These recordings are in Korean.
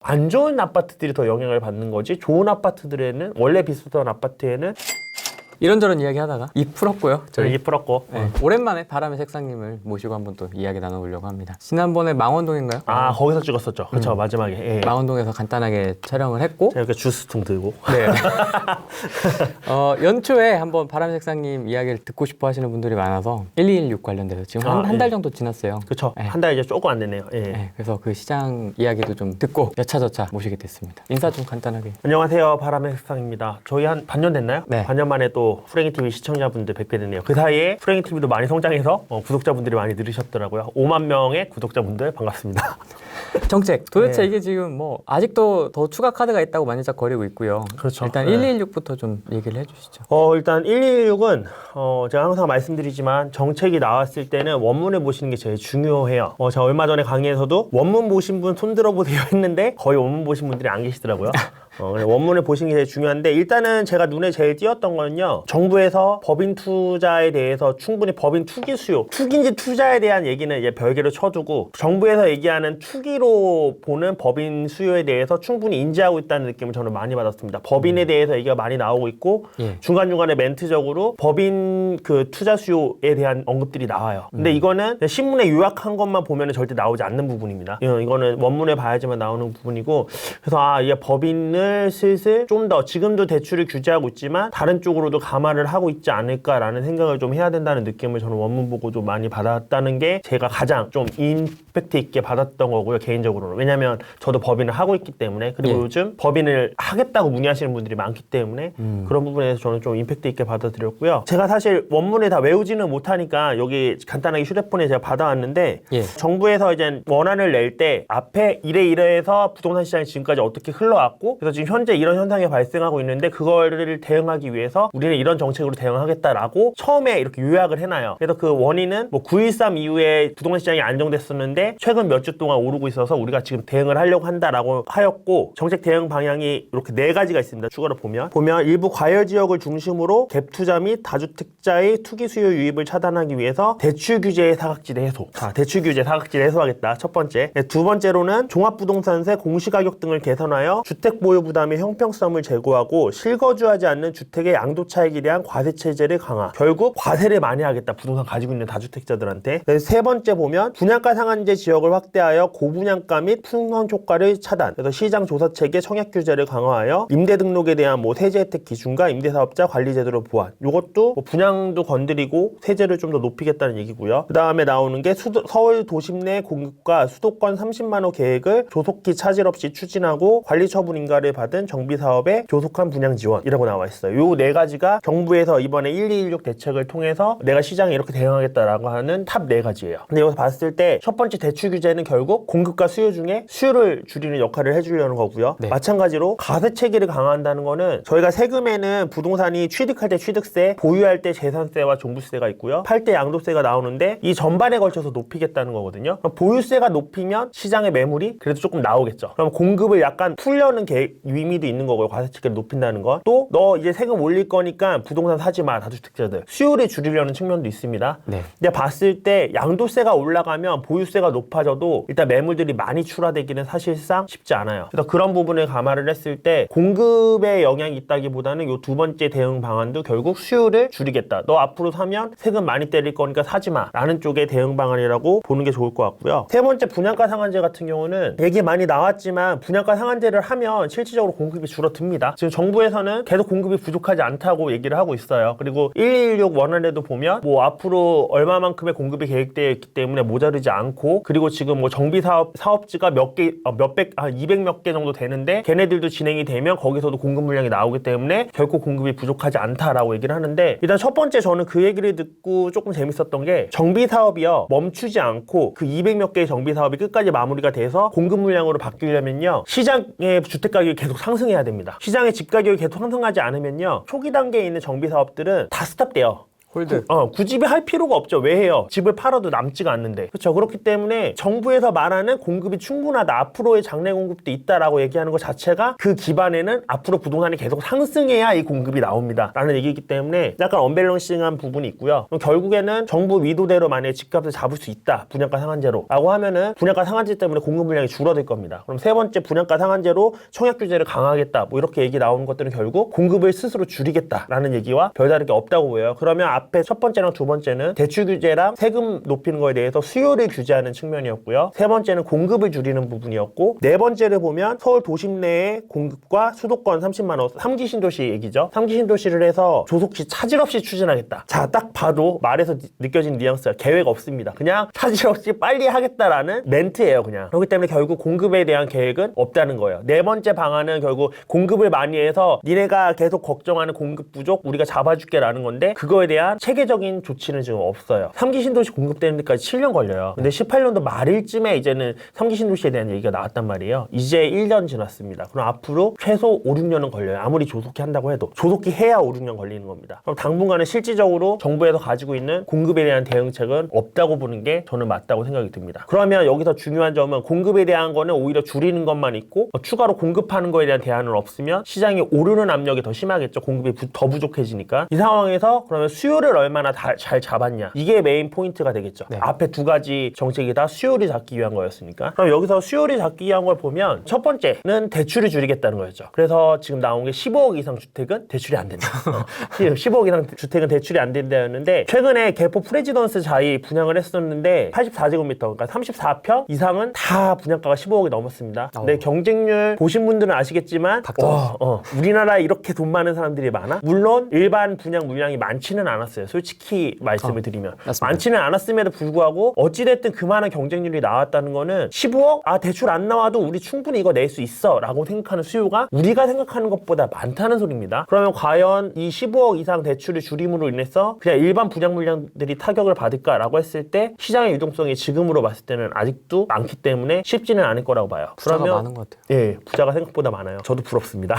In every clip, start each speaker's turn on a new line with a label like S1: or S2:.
S1: 안 좋은 아파트들이 더 영향을 받는 거지, 좋은 아파트들에는, 원래 비슷한 아파트에는
S2: 이런저런 이야기 하다가 입 풀었고요.
S1: 저희 풀었고.
S2: 네, 오랜만에 바람의 색상님을 모시고 한번 또 이야기 나눠보려고 합니다. 지난번에 망원동인가요?
S1: 아, 거기서 찍었었죠. 그렇죠. 마지막에. 예.
S2: 망원동에서 간단하게 촬영을 했고
S1: 제가 이렇게 주스통 들고.
S2: 네. 연초에 한번 바람의 색상님 이야기를 듣고 싶어 하시는 분들이 많아서 1216 관련돼서 지금 한 달 정도 지났어요.
S1: 그렇죠.
S2: 네.
S1: 한 달 이제 조금 안 됐네요. 예.
S2: 네, 그래서 그 시장 이야기도 좀 듣고 여차저차 모시게 됐습니다. 인사 좀 간단하게.
S1: 안녕하세요. 바람의 색상입니다. 저희 한 반년 됐나요?
S2: 네.
S1: 반년 만에 또 후랭이TV 시청자분들 뵙게 됐네요. 그 사이에 후랭이TV도 많이 성장해서 구독자분들이 많이 늘으셨더라고요. 5만 명의 구독자분들 반갑습니다.
S2: 정책 도대체
S1: 네.
S2: 이게 지금 뭐 아직도 더 추가 카드가 있다고 만지작거리고 있고요.
S1: 그렇죠.
S2: 일단
S1: 네.
S2: 1216부터 좀 얘기를 해주시죠.
S1: 일단 116은 제가 항상 말씀드리지만 정책이 나왔을 때는 원문을 보시는 게 제일 중요해요. 제가 얼마 전에 강의에서도 원문 보신 분 손 들어보세요 했는데 거의 원문 보신 분들이 안 계시더라고요. 원문을 보시는 게 제일 중요한데, 일단은 제가 눈에 제일 띄었던 거는요, 정부에서 법인 투자에 대해서 충분히 법인 투기 수요, 투기인지 투자에 대한 얘기는 이제 별개로 쳐두고 정부에서 얘기하는 투기로 보는 법인 수요에 대해서 충분히 인지하고 있다는 느낌을 저는 많이 받았습니다. 법인에 대해서 얘기가 많이 나오고 있고 중간중간에 멘트적으로 법인 그 투자 수요에 대한 언급들이 나와요. 근데 이거는 신문에 요약한 것만 보면 절대 나오지 않는 부분입니다. 이거는 원문에 봐야지만 나오는 부분이고, 그래서 이게 법인을 슬슬 좀 더, 지금도 대출을 규제하고 있지만 다른 쪽으로도 감화를 하고 있지 않을까라는 생각을 좀 해야 된다는 느낌을 저는 원문 보고 좀 많이 받았다는 게 제가 가장 좀 임팩트 있게 받았던 거고요, 개인적으로는. 왜냐면 저도 법인을 하고 있기 때문에, 그리고 요즘 법인을 하겠다고 문의하시는 분들이 많기 때문에 그런 부분에서 저는 좀 임팩트 있게 받아들였고요. 제가 사실 원문을 다 외우지는 못하니까 여기 간단하게 휴대폰에 제가 받아왔는데, 정부에서 이제 원안을 낼 때 앞에 이래이래해서 부동산 시장이 지금까지 어떻게 흘러왔고, 그래서 지금 현재 이런 현상이 발생하고 있는데 그거를 대응하기 위해서 우리는 이런 정책으로 대응하겠다라고 처음에 이렇게 요약을 해놔요. 그래서 그 원인은 뭐 9.13 이후에 부동산 시장이 안정됐었는데 최근 몇 주 동안 오르고 있어서 우리가 지금 대응을 하려고 한다라고 하였고, 정책 대응 방향이 이렇게 4가지가 있습니다. 추가로 보면 일부 과열 지역을 중심으로 갭 투자 및 다주택자의 투기 수요 유입을 차단하기 위해서 대출 규제의 사각지대 해소. 대출 규제 사각지대 해소하겠다. 첫 번째. 두 번째로는 종합부동산세 공시가격 등을 개선하여 주택 보유 부담의 형평성을 제고하고 실거주하지 않는 주택의 양도 차익에 대한 과세 체제를 강화. 결국 과세를 많이 하겠다, 부동산 가지고 있는 다주택자들한테. 세 번째 보면 분양가 상한제 지역을 확대하여 고분양가 및 풍선 효과를 차단. 그래서 시장 조사 체계 청약 규제를 강화하여 임대 등록에 대한 뭐 세제 혜택 기준과 임대사업자 관리 제도를 보완. 이것도 뭐 분양도 건드리고 세제를 좀 더 높이겠다는 얘기고요. 그 다음에 나오는 게 서울 도심 내 공급과 수도권 30만 호 계획을 조속히 차질 없이 추진하고 관리 처분 인가를 받은 정비사업의 조속한 분양 지원이라고 나와 있어요. 요 4가지가 정부에서 이번에 1216 대책을 통해서 내가 시장에 이렇게 대응하겠다라고 하는 탑 4가지예요. 근데 여기서 봤을 때 첫 번째 대출 규제는 결국 공급과 수요 중에 수요를 줄이는 역할을 해주려는 거고요. 마찬가지로 과세 체계를 강화한다는 거는, 저희가 세금에는 부동산이 취득할 때 취득세, 보유할 때 재산세와 종부세가 있고요. 팔 때 양도세가 나오는데 이 전반에 걸쳐서 높이겠다는 거거든요. 그럼 보유세가 높이면 시장의 매물이 그래도 조금 나오겠죠. 그럼 공급을 약간 풀려는 의미도 있는 거고요. 과세 체계를 높인다는 건. 또 너 이제 세금 올릴 거니까 부동산 사지 마, 다주택자들. 수요를 줄이려는 측면도 있습니다. 근데 봤을 때 양도세가 올라가면 보유세가 높아져도 일단 매물들이 많이 출하되기는 사실상 쉽지 않아요. 그래서 그런 부분을 감안을 했을 때 공급에 영향이 있다기보다는 요 두 번째 대응 방안도 결국 수요를 줄이겠다. 너 앞으로 사면 세금 많이 때릴 거니까 사지 마 라는 쪽의 대응 방안이라고 보는 게 좋을 것 같고요. 세 번째 분양가 상한제 같은 경우는 얘기 많이 나왔지만 분양가 상한제를 하면 실질적으로 공급이 줄어듭니다. 지금 정부에서는 계속 공급이 부족하지 않다고 얘기를 하고 있어요. 그리고 1216 원안에도 보면 뭐 앞으로 얼마만큼의 공급이 계획되어 있기 때문에 모자르지 않고, 그리고 지금 뭐 사업지가 몇백, 200 몇 개 정도 되는데 걔네들도 진행이 되면 거기서도 공급 물량이 나오기 때문에 결코 공급이 부족하지 않다라고 얘기를 하는데, 일단 첫 번째 저는 그 얘기를 듣고 조금 재밌었던 게, 정비 사업이요 멈추지 않고 그 200 몇 개의 정비 사업이 끝까지 마무리가 돼서 공급 물량으로 바뀌려면요 시장의 주택 가격이 계속 상승해야 됩니다. 시장의 집 가격이 계속 상승하지 않으면요 초기 단계에 있는 정비 사업들은 다 스탑돼요.
S2: 홀드.
S1: 구집이 할 필요가 없죠. 왜 해요? 집을 팔아도 남지가 않는데. 그렇죠. 그렇기 때문에 정부에서 말하는 공급이 충분하다. 앞으로의 장래 공급도 있다라고 얘기하는 것 자체가 그 기반에는 앞으로 부동산이 계속 상승해야 이 공급이 나옵니다. 라는 얘기이기 때문에 약간 언밸런싱한 부분이 있고요. 그럼 결국에는 정부 의도대로 만약에 집값을 잡을 수 있다. 분양가 상한제로. 라고 하면은 분양가 상한제 때문에 공급 물량이 줄어들 겁니다. 그럼 세 번째 분양가 상한제로 청약 규제를 강화하겠다. 뭐 이렇게 얘기 나오는 것들은 결국 공급을 스스로 줄이겠다라는 얘기와 별다른 게 없다고 보여요. 그러면 앞에 첫 번째랑 두 번째는 대출 규제랑 세금 높이는 거에 대해서 수요를 규제하는 측면이었고요. 세 번째는 공급을 줄이는 부분이었고, 네 번째를 보면 서울 도심 내의 공급과 수도권 30만 원 3기 신도시 얘기죠. 3기 신도시를 해서 조속시 차질 없이 추진하겠다. 자, 딱 봐도 말에서 느껴지는 뉘앙스가 계획 없습니다. 그냥 차질 없이 빨리 하겠다라는 멘트예요, 그냥. 그렇기 때문에 결국 공급에 대한 계획은 없다는 거예요. 네 번째 방안은 결국 공급을 많이 해서 니네가 계속 걱정하는 공급 부족 우리가 잡아줄게라는 건데, 그거에 대한 체계적인 조치는 지금 없어요. 3기 신도시 공급되는 데까지 7년 걸려요. 근데 18년도 말일쯤에 이제는 3기 신도시에 대한 얘기가 나왔단 말이에요. 이제 1년 지났습니다. 그럼 앞으로 최소 5, 6년은 걸려요. 아무리 조속히 한다고 해도. 조속히 해야 5, 6년 걸리는 겁니다. 그럼 당분간은 실질적으로 정부에서 가지고 있는 공급에 대한 대응책은 없다고 보는 게 저는 맞다고 생각이 듭니다. 그러면 여기서 중요한 점은 공급에 대한 거는 오히려 줄이는 것만 있고 추가로 공급하는 거에 대한 대안은 없으면 시장이 오르는 압력이 더 심하겠죠. 공급이 더 부족해지니까. 이 상황에서 그러면 수요를 얼마나 잘 잡았냐, 이게 메인 포인트가 되겠죠.
S2: 네.
S1: 앞에 두 가지 정책이 다 수요를 잡기 위한 거였으니까. 그럼 여기서 수요를 잡기 위한 걸 보면 첫 번째는 대출을 줄이겠다는 거였죠. 그래서 지금 나온 게 15억 이상 주택은 대출이 안 된다. 15억 이상 주택은 대출이 안 된다였는데, 최근에 개포 프레지던스 자이 분양을 했었는데 84제곱미터, 그러니까 34평 이상은 다 분양가가 15억이 넘었습니다. 근데 경쟁률 보신 분들은 아시겠지만 우리나라에 이렇게 돈 많은 사람들이 많아? 물론 일반 분양 물량이 많지는 않았어요. 솔직히 말씀을 드리면.
S2: 맞습니다.
S1: 많지는 않았음에도 불구하고 어찌됐든 그만한 경쟁률이 나왔다는 거는 15억? 대출 안 나와도 우리 충분히 이거 낼 수 있어 라고 생각하는 수요가 우리가 생각하는 것보다 많다는 소리입니다. 그러면 과연 이 15억 이상 대출을 줄임으로 인해서 그냥 일반 분양 물량들이 타격을 받을까라고 했을 때 시장의 유동성이 지금으로 봤을 때는 아직도 많기 때문에 쉽지는 않을 거라고 봐요.
S2: 부자가
S1: 그러면
S2: 많은 것 같아요.
S1: 예, 부자가 생각보다 많아요. 저도 부럽습니다.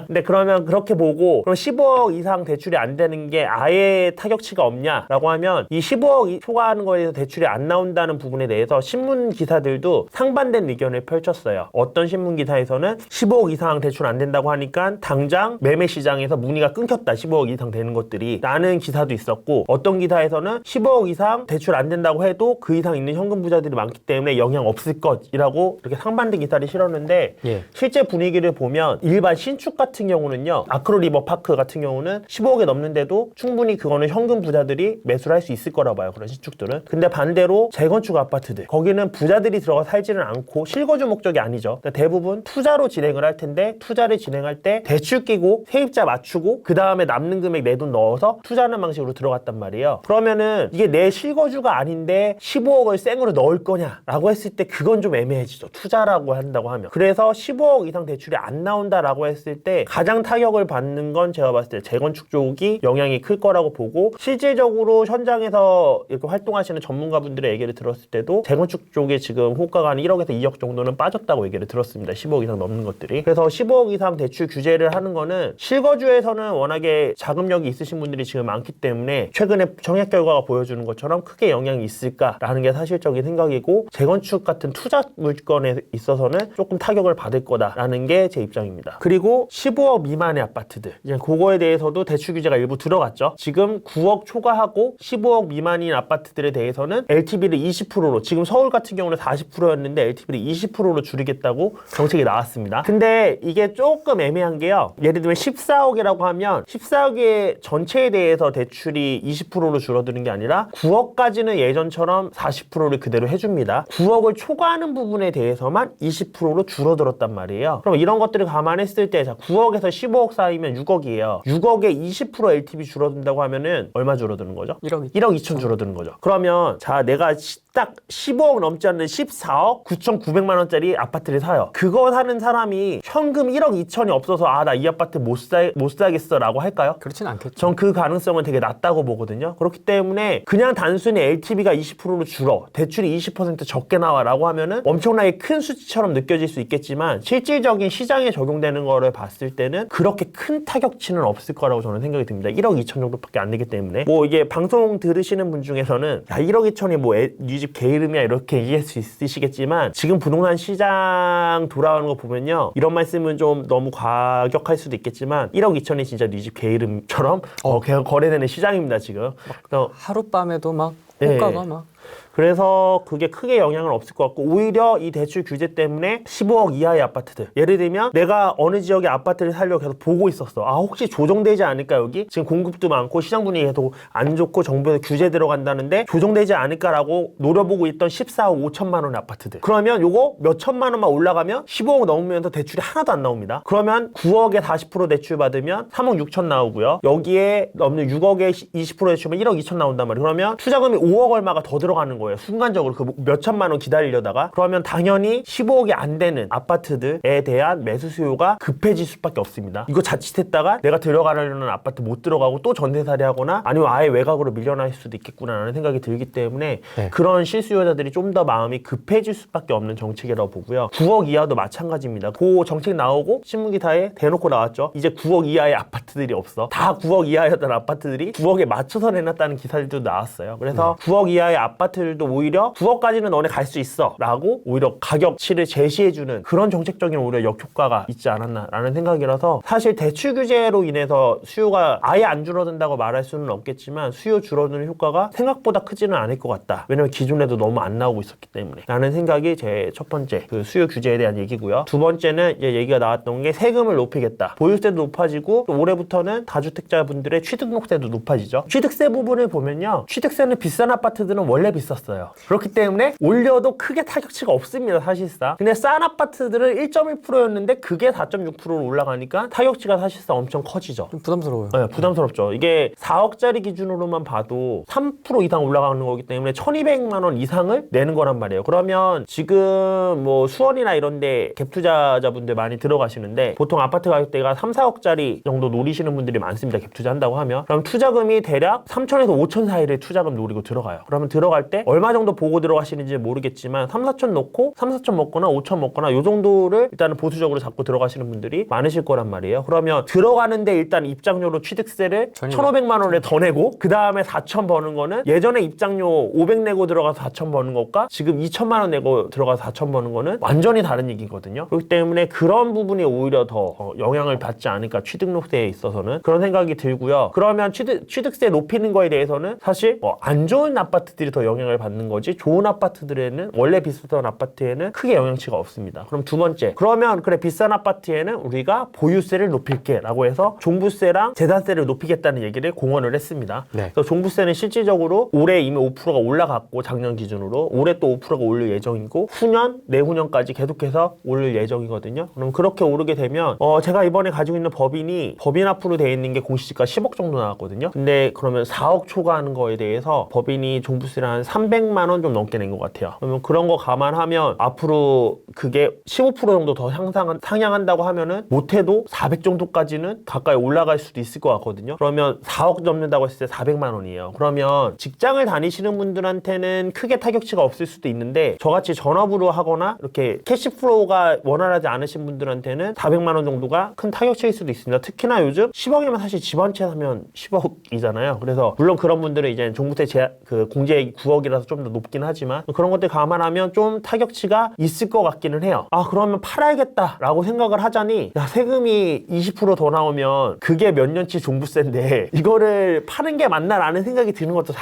S1: 근데 그러면 그렇게 보고 그럼 15억 이상 대출이 안 되는 게 아예 타격치가 없냐라고 하면, 이 15억 초과하는 거에 대해서 대출이 안 나온다는 부분에 대해서 신문 기사들도 상반된 의견을 펼쳤어요. 어떤 신문 기사에서는 15억 이상 대출 안 된다고 하니까 당장 매매 시장에서 문의가 끊겼다, 15억 이상 되는 것들이 라는 기사도 있었고, 어떤 기사에서는 15억 이상 대출 안 된다고 해도 그 이상 있는 현금 부자들이 많기 때문에 영향 없을 것이라고 이렇게 상반된 기사를 실었는데, 실제 분위기를 보면 일반 신축 같은 경우는요, 아크로 리버 파크 같은 경우는 15억이 넘는데도 충분히 그거는 현금 부자들이 매수를 할 수 있을 거라 봐요. 그런 신축들은. 근데 반대로 재건축 아파트들, 거기는 부자들이 들어가 살지는 않고 실거주 목적이 아니죠. 그러니까 대부분 투자로 진행을 할 텐데, 투자를 진행할 때 대출 끼고 세입자 맞추고 그 다음에 남는 금액 내 돈 넣어서 투자하는 방식으로 들어갔단 말이에요. 그러면은 이게 내 실거주가 아닌데 15억을 생으로 넣을 거냐라고 했을 때 그건 좀 애매해지죠. 투자라고 한다고 하면. 그래서 15억 이상 대출이 안 나온다라고 했을 때 가장 타격을 받는 건 제가 봤을 때 재건축 쪽이 영향이 클 거라고 보고, 실질적으로 현장에서 이렇게 활동하시는 전문가분들의 얘기를 들었을 때도 재건축 쪽에 지금 호가가 한 1억에서 2억 정도는 빠졌다고 얘기를 들었습니다. 15억 이상 넘는 것들이. 그래서 15억 이상 대출 규제를 하는 거는 실거주에서는 워낙에 자금력이 있으신 분들이 지금 많기 때문에 최근에 청약 결과가 보여주는 것처럼 크게 영향이 있을까라는 게 사실적인 생각이고, 재건축 같은 투자 물건에 있어서는 조금 타격을 받을 거다라는 게 제 입장입니다. 그리고 15억 미만의 아파트들, 이제 그거에 대해서도 대출 규제가 일부 들어갔죠. 지금 9억 초과하고 15억 미만인 아파트들에 대해서는 LTV를 20%로, 지금 서울 같은 경우는 40%였는데 LTV를 20%로 줄이겠다고 정책이 나왔습니다. 근데 이게 조금 애매한 게요, 예를 들면 14억이라고 하면 14억의 전체에 대해서 대출이 20%로 줄어드는 게 아니라 9억까지는 예전처럼 40%를 그대로 해줍니다. 9억을 초과하는 부분에 대해서만 20%로 줄어들었단 말이에요. 그럼 이런 것들을 감안했을 때, 자, 9억에서 15억 사이면 6억이에요. 6억에 20% LTV 줄어든다고 하면은 얼마 줄어드는 거죠?
S2: 1억
S1: 2천 줄어드는 거죠. 그러면 자, 내가 딱 15억 넘지 않는 14억 9,900만 원짜리 아파트를 사요. 그거 사는 사람이 현금 1억 2천이 없어서 나 이 아파트 못 사겠어 라고 할까요?
S2: 그렇진 않겠죠.
S1: 전 그 가능성은 되게 낮다고 보거든요. 그렇기 때문에 그냥 단순히 LTV가 20%로 줄어, 대출이 20% 적게 나와 라고 하면은 엄청나게 큰 수치처럼 느껴질 수 있겠지만, 실질적인 시장에 적용되는 거를 봤을 때는 그렇게 큰 타격치는 없을 거라고 저는 생각이 듭니다. 1억 2천 정도밖에 안 되기 때문에 뭐 이게 방송 들으시는 분 중에서는 야 1억 2천이 뭐 네 집 개 이름이야 이렇게 얘기할 수 있으시겠지만 지금 부동산 시장 돌아오는 거 보면요 이런 말씀은 좀 너무 과격할 수도 있겠지만 1억 2천이 진짜 네 집 개 이름처럼 그냥 거래되는 시장입니다 지금. 그래서
S2: 하룻밤에도 막
S1: 네.
S2: 호가가 막
S1: 그래서 그게 크게 영향은 없을 것 같고 오히려 이 대출 규제 때문에 15억 이하의 아파트들 예를 들면 내가 어느 지역의 아파트를 살려고 계속 보고 있었어. 아 혹시 조정되지 않을까 여기? 지금 공급도 많고 시장 분위기 계속 안 좋고 정부에서 규제 들어간다는데 조정되지 않을까라고 노려보고 있던 14억 5천만 원의 아파트들 그러면 요거 몇 천만 원만 올라가면 15억 넘으면서 대출이 하나도 안 나옵니다. 그러면 9억에 40% 대출 받으면 3억 6천 나오고요. 여기에 넘는 6억에 20% 대출하면 1억 2천 나온단 말이에요. 그러면 투자금이 5억 얼마가 더 들어가는 거예요. 순간적으로 그 몇 천만 원 기다리려다가 그러면 당연히 15억이 안 되는 아파트들에 대한 매수 수요가 급해질 수밖에 없습니다. 이거 자칫했다가 내가 들어가려는 아파트 못 들어가고 또 전세살이 하거나 아니면 아예 외곽으로 밀려날 수도 있겠구나라는 생각이 들기 때문에
S2: 네.
S1: 그런 실수요자들이 좀 더 마음이 급해질 수밖에 없는 정책이라고 보고요. 9억 이하도 마찬가지입니다. 그 정책 나오고 신문기사에 대놓고 나왔죠. 이제 9억 이하의 아파트들이 없어. 다 9억 이하였던 아파트들이 9억에 맞춰서 내놨다는 기사들도 나왔어요. 그래서 9억 이하의 아파트들도 오히려 9억까지는 너네 갈 수 있어 라고 오히려 가격치를 제시해주는 그런 정책적인 오히려 역효과가 있지 않았나라는 생각이라서 사실 대출 규제로 인해서 수요가 아예 안 줄어든다고 말할 수는 없겠지만 수요 줄어드는 효과가 생각보다 크지는 않을 것 같다. 왜냐면 기존에도 너무 안 나오고 있었기 때문에 라는 생각이 제 첫 번째 그 수요 규제에 대한 얘기고요. 두 번째는 이제 얘기가 나왔던 게 세금을 높이겠다. 보유세도 높아지고 또 올해부터는 다주택자분들의 취득록세도 높아지죠. 취득세 부분을 보면요. 취득세는 비싼 아파트들은 원래 비쌌어요. 그렇기 때문에 올려도 크게 타격치가 없습니다 사실상. 근데 싼 아파트들은 1.1%였는데 그게 4.6%로 올라가니까 타격치가 사실상 엄청 커지죠.
S2: 좀 부담스러워요.
S1: 네, 부담스럽죠. 이게 4억짜리 기준으로만 봐도 3% 이상 올라가는 거기 때문에 1,200만 원 이상을 내는 거란 말이에요. 그러면 지금 뭐 수원이나 이런 데 갭 투자자분들 많이 들어가시는데 보통 아파트 가격대가 3, 4억짜리 정도 노리시는 분들이 많습니다. 갭 투자한다고 하면. 그럼 투자금이 대략 3천에서 5천 사이를 투자금 노리고 들어가요. 그러면 들어갈 때 얼마 정도 보고 들어가시는지 모르겠지만 3, 4천 넣고 3, 4천 먹거나 5천 먹거나 요 정도를 일단은 보수적으로 잡고 들어가시는 분들이 많으실 거란 말이에요. 그러면 들어가는데 일단 입장료로 취득세를 1,500만 원에 더 내고 그 다음에 4천 버는 거는 예전에 입장료 500 내고 들어가서 4천 버는 것과 지금 2천만 원 내고 들어가서 4천 버는 거는 완전히 다른 얘기거든요. 그렇기 때문에 그런 부분이 오히려 더 영향을 받지 않을까 취득록세에 있어서는 그런 생각이 들고요. 그러면 취득세 높이는 거에 대해서는 사실 안 좋은 아파트들이 더 영향을 받는 거지 좋은 아파트들에는 원래 비쌌던 아파트에는 크게 영향치가 없습니다. 그럼 두 번째 그러면 그래 비싼 아파트에는 우리가 보유세를 높일게 라고 해서 종부세랑 재산세를 높이겠다는 얘기를 공언을 했습니다.
S2: 네.
S1: 그래서 종부세는 실질적으로 올해 이미 5%가 올라갔고 작년 기준으로 올해 또 5%가 오를 예정이고 후년 내후년까지 계속해서 오를 예정이거든요. 그럼 그렇게 오르게 되면 제가 이번에 가지고 있는 법인 앞으로 되어 있는 게 공시지가 10억 정도 나왔거든요. 근데 그러면 4억 초과하는 거에 대해서 법인이 종부세를 한 300만 원 좀 넘게 낸 것 같아요. 그러면 그런 거 감안하면 앞으로 그게 15% 정도 더 상향한다고 하면은 못해도 400 정도까지는 가까이 올라갈 수도 있을 것 같거든요. 그러면 4억 넘는다고 했을 때 400만 원이에요. 그러면 직장을 다니시는 분들한테는 크게 타격치가 없을 수도 있는데 저같이 전업으로 하거나 이렇게 캐시플로우가 원활하지 않으신 분들한테는 400만 원 정도가 큰 타격치일 수도 있습니다. 특히나 요즘 10억이면 사실 집 한 채 사면 10억이잖아요. 그래서 물론 그런 분들은 이제 종부세 그 공제액이 9억이라서 좀 더 높긴 하지만 그런 것들 감안하면 좀 타격치가 있을 것 같기는 해요. 아 그러면 팔아야겠다라고 생각을 하자니 야 세금이 20% 더 나오면 그게 몇 년치 종부세인데 이거를 파는 게 맞나라는 생각이 드는 것도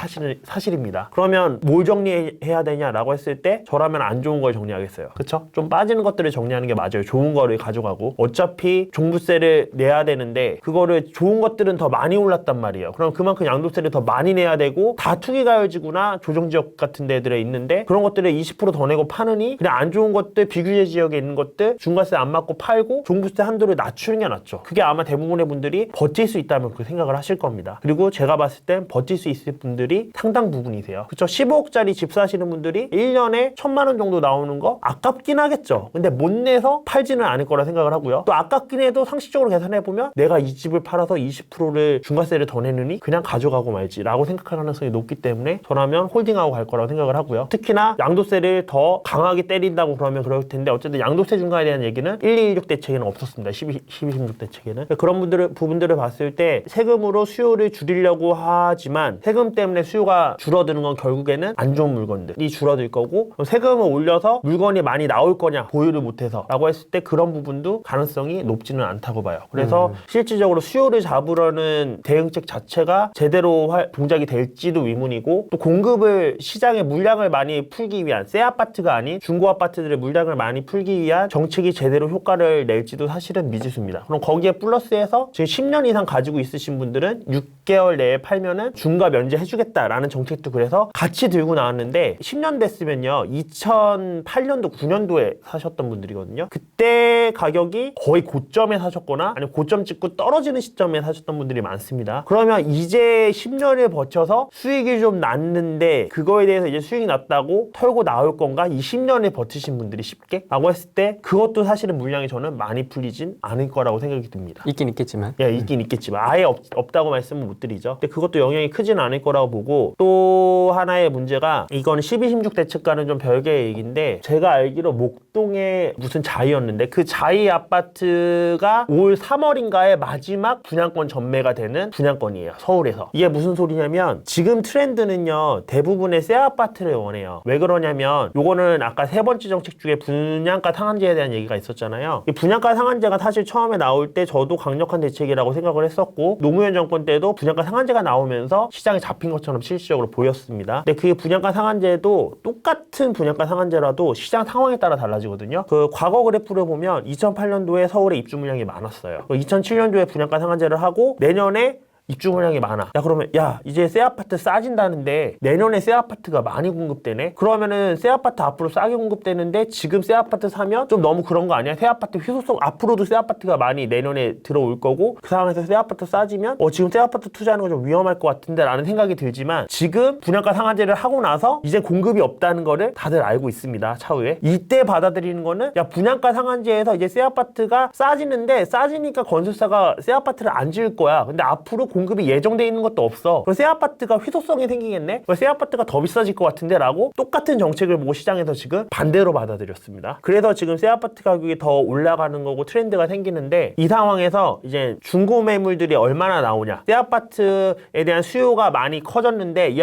S1: 사실입니다. 그러면 뭘 정리해야 되냐라고 했을 때 저라면 안 좋은 걸 정리하겠어요. 그렇죠? 좀 빠지는 것들을 정리하는 게 맞아요. 좋은 거를 가져가고 어차피 종부세를 내야 되는데 그거를 좋은 것들은 더 많이 올랐단 말이에요. 그럼 그만큼 양도세를 더 많이 내야 되고 다 투기가열지구나 조정지역 같은 데들에 있는데 그런 것들을 20% 더 내고 파느니 그냥 안 좋은 것들 비규제 지역에 있는 것들 중과세 안 맞고 팔고 종부세 한도를 낮추는 게 낫죠. 그게 아마 대부분의 분들이 버틸 수 있다면 그 생각을 하실 겁니다. 그리고 제가 봤을 땐 버틸 수 있을 분들이 상당 부분이세요. 그쵸? 15억짜리 집 사시는 분들이 1년에 1,000만 원 정도 나오는 거 아깝긴 하겠죠. 근데 못 내서 팔지는 않을 거라 생각을 하고요. 또 아깝긴 해도 상식적으로 계산해보면 내가 이 집을 팔아서 20%를 중과세를 더 내느니 그냥 가져가고 말지 라고 생각할 가능성이 높기 때문에 저라면 홀딩하고 갈 거라고 생각을 하고요. 특히나 양도세를 더 강하게 때린다고 그러면 그럴 텐데 어쨌든 양도세 중과에 대한 얘기는 1216 대책에는 없었습니다. 1216 대책에는. 그런 부분들을 봤을 때 세금으로 수요를 줄이려고 하지만 세금 때문에 수요가 줄어드는 건 결국에는 안 좋은 물건들이 줄어들 거고, 세금을 올려서 물건이 많이 나올 거냐 보유를 못해서 라고 했을 때 그런 부분도 가능성이 높지는 않다고 봐요. 그래서 실질적으로 수요를 잡으려는 대응책 자체가 제대로 동작이 될지도 의문이고, 또 공급을 시장의 물량을 많이 풀기 위한 새 아파트가 아닌 중고 아파트들의 물량을 많이 풀기 위한 정책이 제대로 효과를 낼지도 사실은 미지수입니다. 그럼 거기에 플러스해서 지금 10년 이상 가지고 있으신 분들은 6개월 내에 팔면은 중과 면제해주겠다라는 정책도 그래서 같이 들고 나왔는데, 10년 됐으면요 2008년도 9년도에 사셨던 분들이거든요. 그때 가격이 거의 고점에 사셨거나 아니면 고점 찍고 떨어지는 시점에 사셨던 분들이 많습니다. 그러면 이제 10년을 버텨서 수익이 좀 났는데 그거에 대해서 이제 수익이 났다고 털고 나올 건가? 이 10년을 버티신 분들이 쉽게? 라고 했을 때 그것도 사실은 물량이 저는 많이 풀리진 않을 거라고 생각이 듭니다.
S2: 있긴 있겠지만.
S1: 예, 있긴 있겠지만 아예 없다고 말씀은 못 드리죠. 근데 그것도 영향이 크진 않을 거라고 보고, 또 하나의 문제가 이건 1216 대책과는 좀 별개의 얘기인데, 제가 알기로 목동에 무슨 자이였는데 그 자이 아파트가 올 3월인가에 마지막 분양권 전매가 되는 분양권이에요. 서울에서. 이게 무슨 소리냐면 지금 트렌드는요 대부분의 새 아파트를 원해요. 왜 그러냐면 요거는 아까 세 번째 정책 중에 분양가 상한제에 대한 얘기가 있었잖아요. 이 분양가 상한제가 사실 처음에 나올 때 저도 강력한 대책이라고 생각을 했었고, 노무현 정권 때도 분양가 상한제가 나오면서 시장에 잡힌 것처럼 실질적으로 보였습니다. 근데 그 분양가 상한제도 똑같은 분양가 상한제라도 시장 상황에 따라 달라지거든요. 그 과거 그래프를 보면 2008년도에 서울에 입주 물량이 많았어요. 2007년도에 분양가 상한제를 하고 내년에 입주 물량이 많아. 야 그러면 야 이제 새 아파트 싸진다는데 내년에 새 아파트가 많이 공급되네? 그러면은 새 아파트 앞으로 싸게 공급되는데 지금 새 아파트 사면 좀 너무 그런 거 아니야? 새 아파트 희소성, 앞으로도 새 아파트가 많이 내년에 들어올 거고, 그 상황에서 새 아파트 싸지면 지금 새 아파트 투자하는 거 좀 위험할 것 같은데 라는 생각이 들지만, 지금 분양가 상한제를 하고 나서 이제 공급이 없다는 거를 다들 알고 있습니다. 차후에. 이때 받아들이는 거는 야 분양가 상한제에서 이제 새 아파트가 싸지는데 싸지니까 건설사가 새 아파트를 안 지을 거야. 근데 앞으로 공급이 예정돼 있는 것도 없어. 그럼 새 아파트가 희소성이 생기겠네? 새 아파트가 더 비싸질 것 같은데? 라고 똑같은 정책을 보고 시장에서 지금 반대로 받아들였습니다. 그래서 지금 새 아파트 가격이 더 올라가는 거고 트렌드가 생기는데, 이 상황에서 이제 중고 매물들이 얼마나 나오냐. 새 아파트에 대한 수요가 많이 커졌는데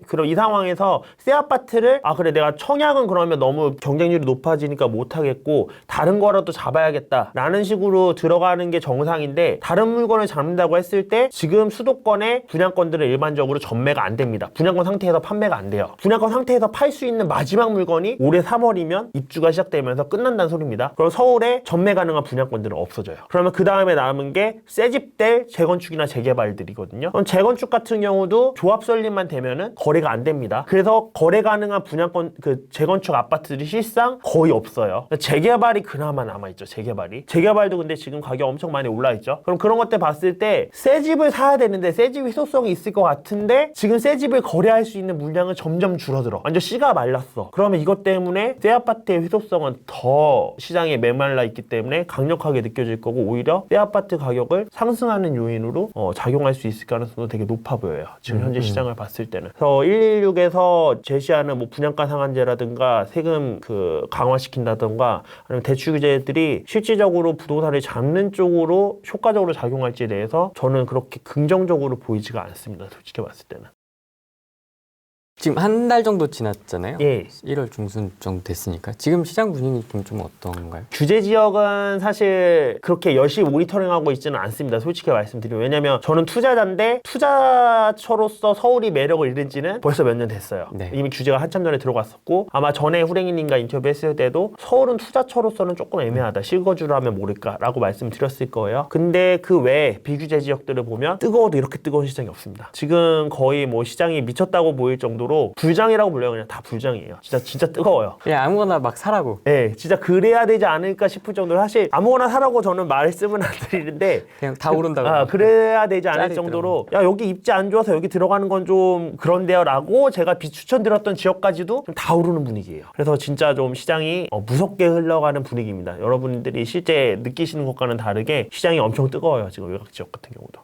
S1: 그럼 이 상황에서 새 아파트를 그래 내가 청약은 그러면 너무 경쟁률이 높아지니까 못하겠고 다른 거라도 잡아야겠다 라는 식으로 들어가는 게 정상인데, 다른 물건을 잡는다고 했을 때 지금 수도권의 분양권들은 일반적으로 전매가 안 됩니다. 분양권 상태에서 판매가 안 돼요. 분양권 상태에서 팔 수 있는 마지막 물건이 올해 3월이면 입주가 시작되면서 끝난다는 소리입니다. 그럼 서울에 전매 가능한 분양권들은 없어져요. 그러면 그 다음에 남은 게 새집될 재건축이나 재개발들이거든요. 그럼 재건축 같은 경우도 조합 설립만 되면은 거래가 안 됩니다. 그래서 거래 가능한 분양권, 재건축 아파트들이 실상 거의 없어요. 재개발이 그나마 남아있죠. 재개발도 근데 지금 가격 엄청 많이 올라있죠. 그럼 그런 것들 봤을 때 새 집을 사야 되는데 새 집 희소성이 있을 것 같은데 지금 새 집을 거래할 수 있는 물량은 점점 줄어들어. 완전 씨가 말랐어. 그러면 이것 때문에 새 아파트의 희소성은 더 시장에 메말라 있기 때문에 강력하게 느껴질 거고, 오히려 새 아파트 가격을 상승하는 요인으로 작용할 수 있을 가능성도 되게 높아 보여요. 지금 현재 시장을 봤을 때는. 그래서 116에서 제시하는 뭐 분양가 상한제라든가 세금 강화시킨다든가 아니면 대출 규제들이 실질적으로 부동산을 잡는 쪽으로 효과적으로 작용할지에 대해서 저는 그렇게 긍정적으로 보이지가 않습니다. 솔직히 봤을 때는.
S2: 지금 한 달 정도 지났잖아요.
S1: 예.
S2: 1월 중순 정도 됐으니까 지금 시장 분위기 좀 어떤가요?
S1: 규제 지역은 사실 그렇게 열심히 모니터링하고 있지는 않습니다. 솔직히 말씀드리면. 왜냐면 저는 투자자인데 투자처로서 서울이 매력을 잃은 지는 벌써 몇 년 됐어요.
S2: 네.
S1: 이미 규제가 한참 전에 들어갔었고, 아마 전에 후랭이님과 인터뷰했을 때도 서울은 투자처로서는 조금 애매하다. 실거주를 하면 모를까라고 말씀드렸을 거예요. 근데 그 외에 비규제 지역들을 보면 뜨거워도 이렇게 뜨거운 시장이 없습니다. 지금 거의 뭐 시장이 미쳤다고 보일 정도로 불장이라고 불려요. 그냥 다 불장이에요. 진짜 뜨거워요.
S2: 그냥 아무거나 막 사라고.
S1: 네, 진짜 그래야 되지 않을까 싶을 정도로, 사실 아무거나 사라고 저는 말씀은 안 드리는데
S2: 그냥 다 오른다고.
S1: 그래야 되지 않을
S2: 짤이
S1: 정도로 야 여기 입지 안 좋아서 여기 들어가는 건 좀 그런데요 라고 제가 비추천드렸던 지역까지도 좀 다 오르는 분위기예요. 그래서 진짜 좀 시장이 무섭게 흘러가는 분위기입니다. 여러분들이 실제 느끼시는 것과는 다르게 시장이 엄청 뜨거워요. 지금 외곽 지역 같은 경우도.